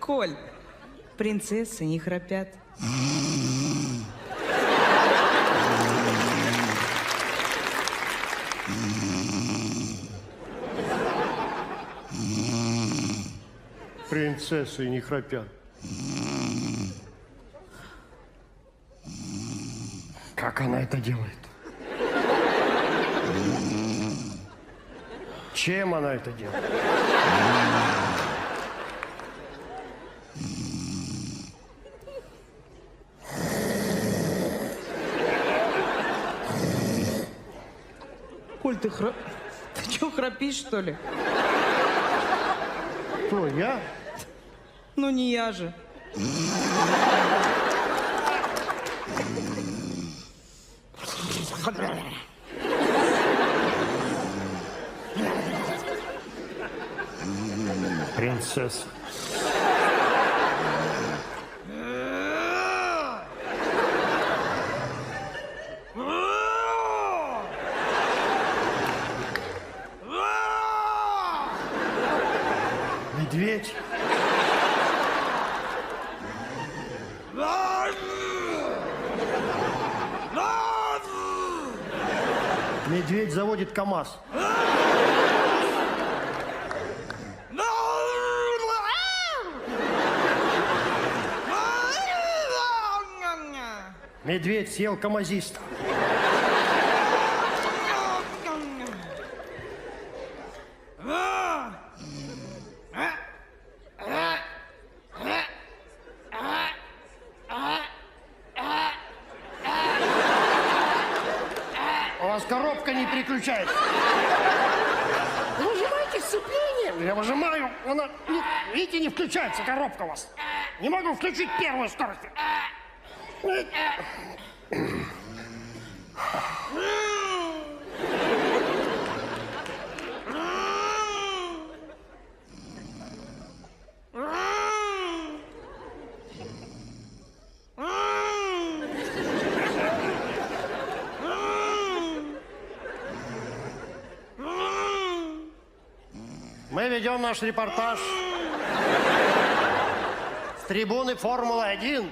Коль, принцессы не храпят. Принцессы не храпят. Как она это делает? Чем она это делает? Коль, ты чё, храпишь, что ли? Кто, я? Ну, не я же. Принцесса. Медведь. Медведь заводит КамАЗ. Медведь съел камазиста. У вас коробка не переключается. Вы выжимаете сцепление? Я выжимаю. Она, видите, не включается коробка у вас. Не могу включить первую скорость. Мы ведем наш репортаж с трибуны Формулы-1.